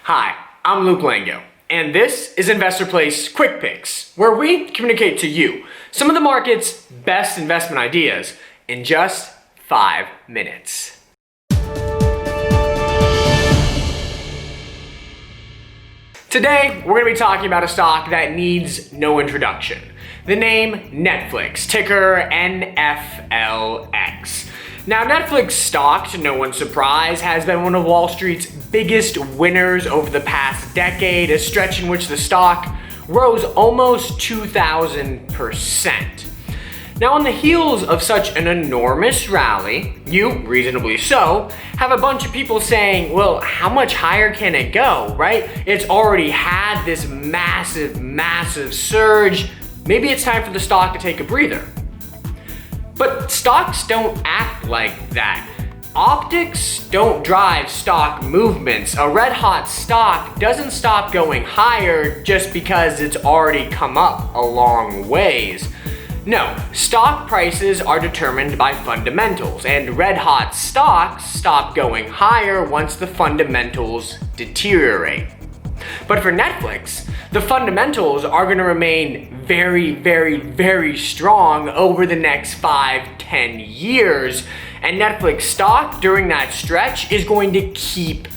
Hi, I'm Luke Lango, and this is Investor Place Quick Picks, where we communicate to you some of the market's best investment ideas in just 5 minutes. Today, we're going to be talking about a stock that needs no introduction. The name Netflix, ticker NFLX. Now, Netflix stock, to no one's surprise, has been one of Wall Street's biggest winners over the past decade, a stretch in which the stock rose almost 2,000%. Now, on the heels of such an enormous rally, you, reasonably so, have a bunch of people saying, well, how much higher can it go, right? It's already had this massive surge. Maybe it's time for the stock to take a breather. But stocks don't act like that. Optics don't drive stock movements. A red hot stock doesn't stop going higher just because it's already come up a long ways. No, stock prices are determined by fundamentals, and red hot stocks stop going higher once the fundamentals deteriorate. But for Netflix, the fundamentals are going to remain very strong over the next 5-10 years. And Netflix stock during that stretch is going to keep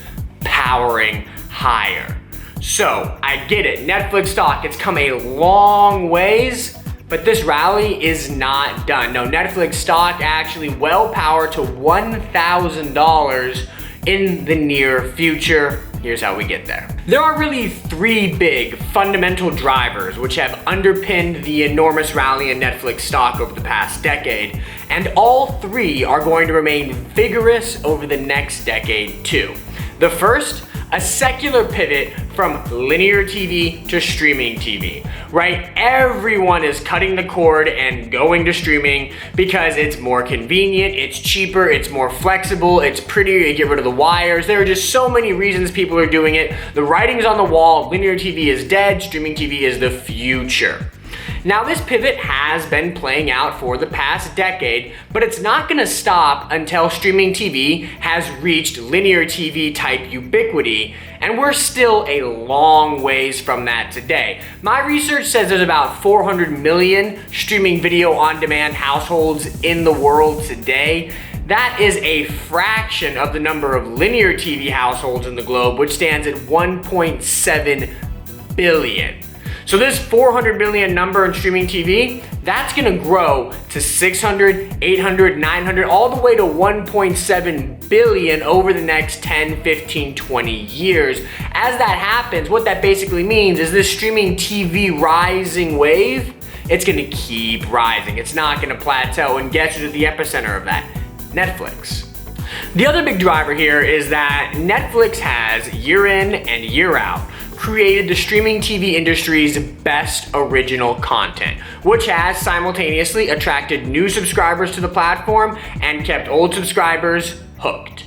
powering higher. So I get it, Netflix stock, it's come a long ways, but this rally is not done. No, Netflix stock actually well powered to $1,000 in the near future. Here's how we get there. There are really 3 big fundamental drivers which have underpinned the enormous rally in Netflix stock over the past decade, and all 3 are going to remain vigorous over the next decade too. The first, a secular pivot from linear TV to streaming TV, right? Everyone is cutting the cord and going to streaming because it's more convenient, it's cheaper, it's more flexible, it's prettier, you get rid of the wires. There are just so many reasons people are doing it. The writing's on the wall, linear TV is dead, streaming TV is the future. Now, this pivot has been playing out for the past decade, but it's not going to stop until streaming TV has reached linear TV type ubiquity, and we're still a long ways from that today. My research says there's about 400 million streaming video on demand households in the world today. That is a fraction of the number of linear TV households in the globe, which stands at 1.7 billion. So this 400 million number in streaming TV, that's gonna grow to 600, 800, 900, all the way to 1.7 billion over the next 10, 15, 20 years. As that happens, what that basically means is this streaming TV rising wave, it's gonna keep rising. It's not gonna plateau, and guess who's at the epicenter of that? Netflix. The other big driver here is that Netflix has, year in and year out, created the streaming TV industry's best original content, which has simultaneously attracted new subscribers to the platform and kept old subscribers hooked.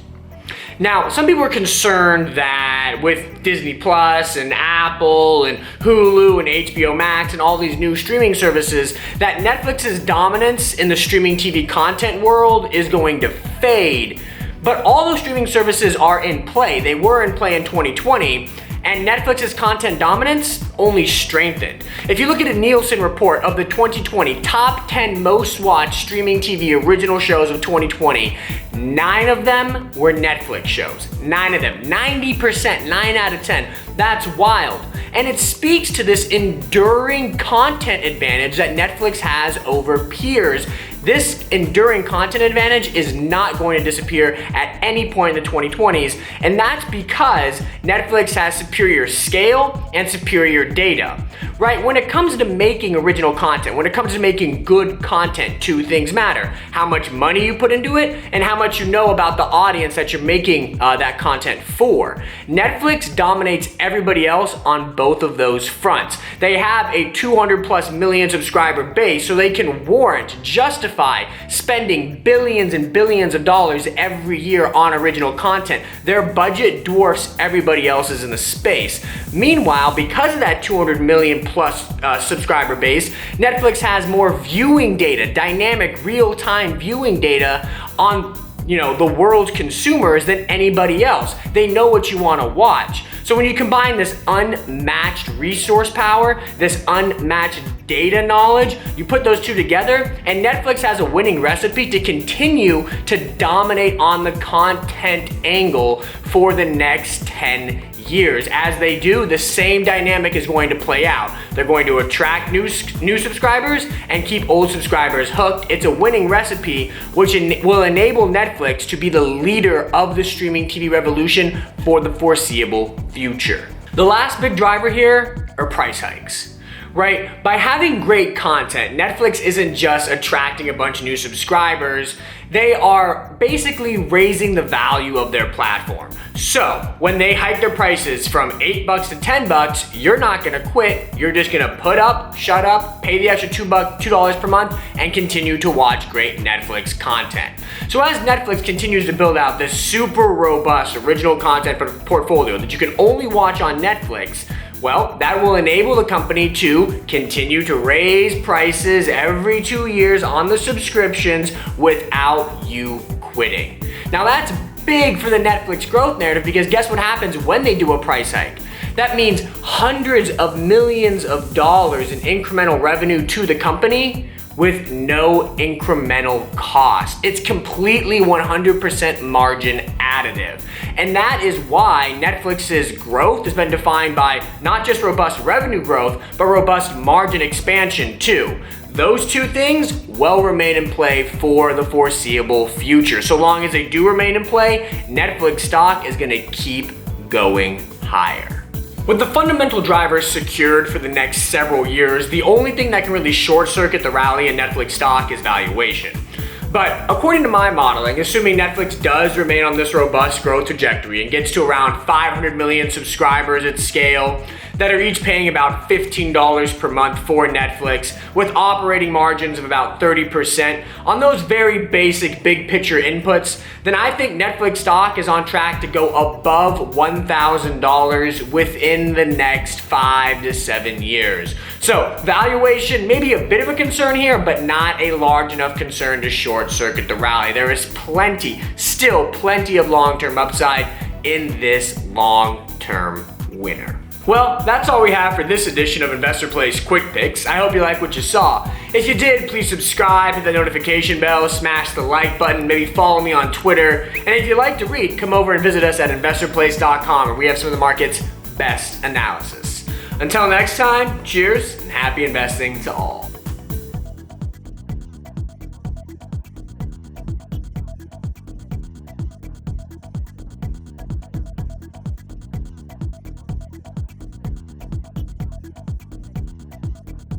Now, some people are concerned that with Disney Plus and Apple and Hulu and HBO Max and all these new streaming services, that Netflix's dominance in the streaming TV content world is going to fade. But all those streaming services are in play. They were in play in 2020, and Netflix's content dominance only strengthened. If you look at a Nielsen report of the 2020 top 10 most watched streaming TV original shows of 2020, 9 of them were Netflix shows. 9 of them, 90%, 9 out of 10. That's wild. And it speaks to this enduring content advantage that Netflix has over peers. This enduring content advantage is not going to disappear at any point in the 2020s, and that's because Netflix has superior scale and superior data, right? When it comes to making original content, when it comes to making good content, 2 things matter: how much money you put into it and how much you know about the audience that you're making that content for. Netflix dominates everybody else on both of those fronts. They have a 200+ million subscriber base, so they can justify spending billions and billions of dollars every year on original content. Their budget dwarfs everybody else's in the space. Meanwhile, because of that 200 million plus subscriber base, Netflix has more viewing data, dynamic real-time viewing data on the world's consumers than anybody else. They know what you want to watch. So when you combine this unmatched resource power, this unmatched data knowledge, you put those two together, and Netflix has a winning recipe to continue to dominate on the content angle for the next 10 years. As they do, the same dynamic is going to play out. They're going to attract new subscribers and keep old subscribers hooked. It's a winning recipe which will enable Netflix to be the leader of the streaming TV revolution for the foreseeable future. The last big driver here are price hikes. Right? By having great content, Netflix isn't just attracting a bunch of new subscribers, they are basically raising the value of their platform. So when they hike their prices from $8 to $10, you're not gonna quit. You're just gonna put up, shut up, pay the extra $2 per month, and continue to watch great Netflix content. So as Netflix continues to build out this super robust original content portfolio that you can only watch on Netflix, well, that will enable the company to continue to raise prices every 2 years on the subscriptions without you quitting. Now that's big for the Netflix growth narrative, because guess what happens when they do a price hike? That means hundreds of millions of dollars in incremental revenue to the company with no incremental cost. It's completely 100% margin additive. And that is why Netflix's growth has been defined by not just robust revenue growth, but robust margin expansion too. Those two things will remain in play for the foreseeable future. So long as they do remain in play, Netflix stock is gonna keep going higher. With the fundamental drivers secured for the next several years, the only thing that can really short circuit the rally in Netflix stock is valuation. But according to my modeling, assuming Netflix does remain on this robust growth trajectory and gets to around 500 million subscribers at scale that are each paying about $15 per month for Netflix, with operating margins of about 30% on those very basic big picture inputs, then I think Netflix stock is on track to go above $1,000 within the next 5 to 7 years. So valuation may be a bit of a concern here, but not a large enough concern to short circuit the rally. There is still plenty of long-term upside in this long-term winner. Well, that's all we have for this edition of Investor Play's Quick Picks. I hope you like what you saw. If you did, please subscribe, hit the notification bell, smash the like button, maybe follow me on Twitter. And if you like to read, come over and visit us at investorplace.com, where we have some of the market's best analysis. Until next time, cheers and happy investing to all.